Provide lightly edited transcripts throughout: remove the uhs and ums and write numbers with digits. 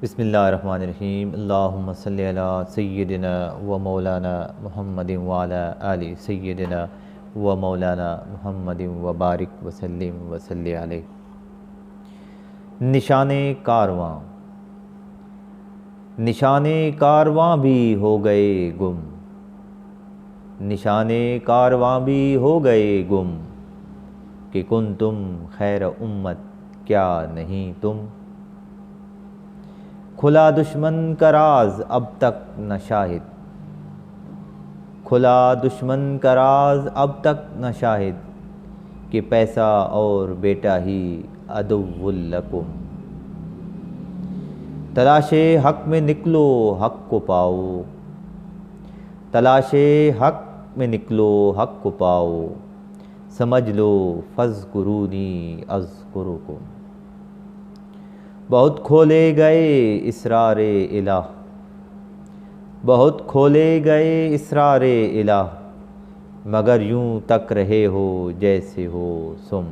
بسم اللہ الرحمن الرحیم۔ اللہم صلی علی سیدنا و مولانا محمد وعلی آل سیدنا و مولانا محمد وبارک وسلم وصلی علیہ۔ نشان کارواں، نشان کارواں بھی ہو گئے گم، نشان کارواں بھی ہو گئے گم، کہ کن تم خیر امت کیا نہیں تم۔ کھلا دشمن کا راز اب تک نہ شاہد، کھلا دشمن کا راز اب تک نہ شاہد، کہ پیسہ اور بیٹا ہی عدو لکم۔ تلاش حق میں نکلو حق کو پاؤ، تلاش حق میں نکلو حق کو پاؤ، سمجھ لو فاذکرونی اذکرکم۔ بہت کھولے گئے اسرار الہ، بہت کھولے گئے اسرار الہ، مگر یوں تک رہے ہو جیسے ہو سم۔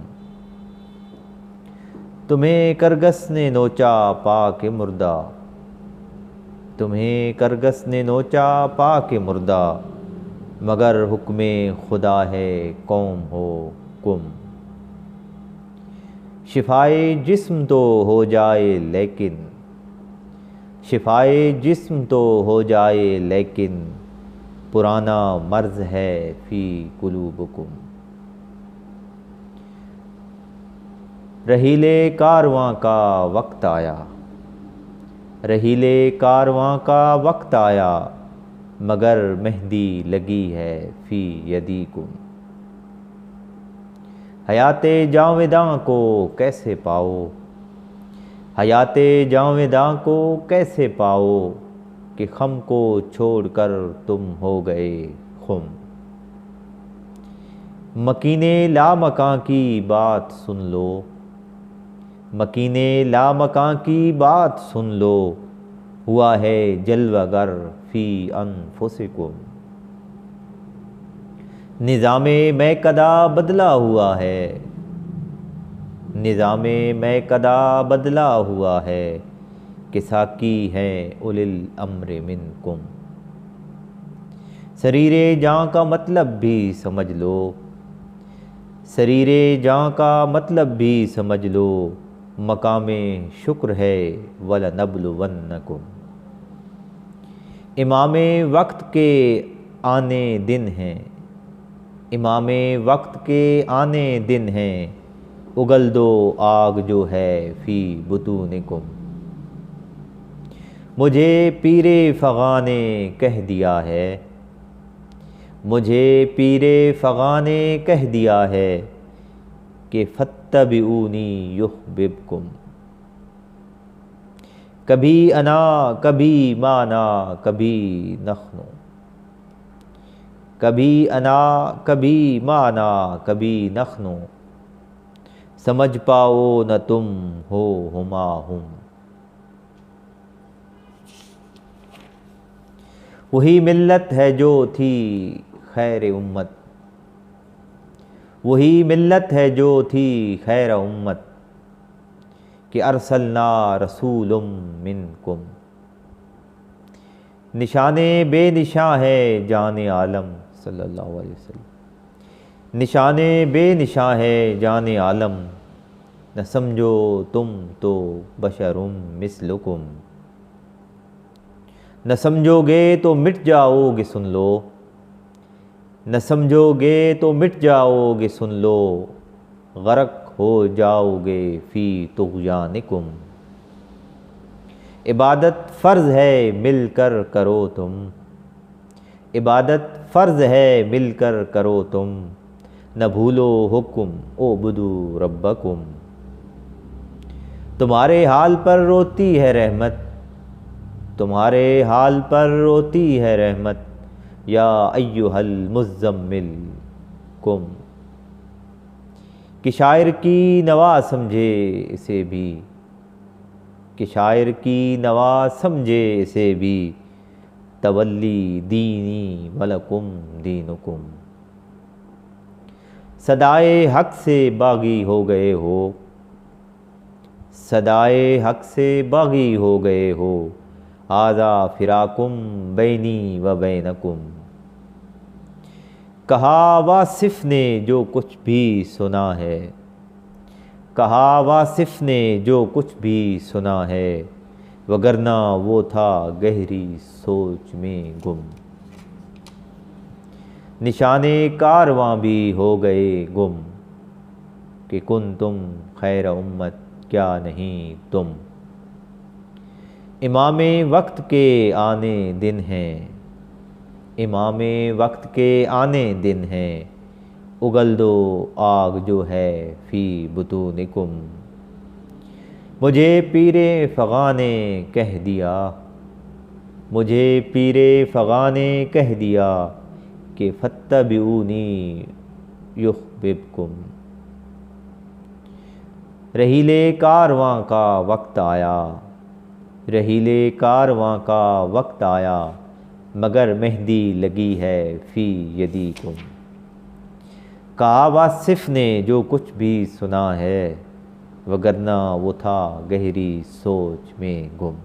تمہیں کرگس نے نوچا پاک مردہ، تمہیں کرگس نے نوچا پاک مردہ، مگر حکم خدا ہے قوم ہو کم۔ شفائے جسم تو ہو جائے لیکن، شفائے جسم تو ہو جائے لیکن، پرانا مرض ہے فی قلوبکم۔ رحیل کارواں کا وقت آیا، رحیل کارواں کا وقت آیا، مگر مہندی لگی ہے فی یدیکم۔ حیات جاوداں کو کیسے پاؤ، حیات جاوداں کو کیسے پاؤ، کہ خم کو چھوڑ کر تم ہو گئے خم۔ مکین لامکاں کی بات سن لو، مکین لامکاں کی بات سن لو، ہوا ہے جلوہ گر فی انفسکم۔ نظام میکدہ بدلا ہوا ہے، نظام میکدہ بدلا ہوا ہے، کہ ساقی ہیں اولی الامر منکم۔ سریر جاں کا مطلب بھی سمجھ لو، سریر جاں کا مطلب بھی سمجھ لو، مقام شکر ہے وَلَنَبْلُوَنَّکُمْ۔ امام وقت کے آنے دن ہیں، امام وقت کے آنے دن ہیں، اگل دو آگ جو ہے فی بطونکم۔ مجھے پیر فغاں نے کہہ دیا ہے، مجھے پیر فغاں نے کہہ دیا ہے، کہ فاتبعونی یحببکم۔ کبھی انا کبھی مانا کبھی نحن، کبھی انا کبھی مانا کبھی نحن، سمجھ پاؤ نہ تم ہو ہما ہم۔ وہی ملت ہے جو تھی خیر امت، وہی ملت ہے جو تھی خیر امت، کہ ارسلنا رسول منکم۔ نشان بے نشاں ہے جان عالم صلی اللہ علیہ وسلم، نشان بے نشاں ہے جان عالم، نہ سمجھو تم تو بشر مثلکم۔ نہ سمجھو گے تو مٹ جاؤ گے سن لو، نہ سمجھو گے تو مٹ جاؤ گے سن لو، غرق ہو جاؤ گے فی طغیانکم۔ عبادت فرض ہے مل کر کرو تم، عبادت فرض ہے مل کر کرو تم، نہ بھولو حکم اعبدوا ربکم۔ تمہارے حال پر روتی ہے رحمت، تمہارے حال پر روتی ہے رحمت، یا ایھا المزمل قم۔ کہ شاعر کی نوا سمجھے اسے بھی، کہ شاعر کی نوا سمجھے اسے بھی، تولی دینی ولکم دینکم۔ صدائے حق سے باغی ہو گئے ہو، صدائے حق سے باغی ہو گئے ہو، آذا فراقم بینی و بینکم۔ کہا واصف نے جو کچھ بھی سنا ہے، کہا واصف نے جو کچھ بھی سنا ہے، وگرنہ وہ تھا گہری سوچ میں گم۔ نشان کارواں بھی ہو گئے گم، کہ کن تم خیر امت کیا نہیں تم۔ امام وقت کے آنے دن ہیں، امام وقت کے آنے دن ہیں، اگل دو آگ جو ہے فی بطونکم۔ مجھے پیر فغاں نے کہہ دیا، مجھے پیر فغاں نے کہہ دیا، کہ فاتبعونی یحببکم۔ رحیل کارواں کا وقت آیا، رحیل کارواں کا وقت آیا، مگر مہندی لگی ہے فی یدیکم۔ کہا واصف نے جو کچھ بھی سنا ہے، وگرنہ وہ تھا گہری سوچ میں گم۔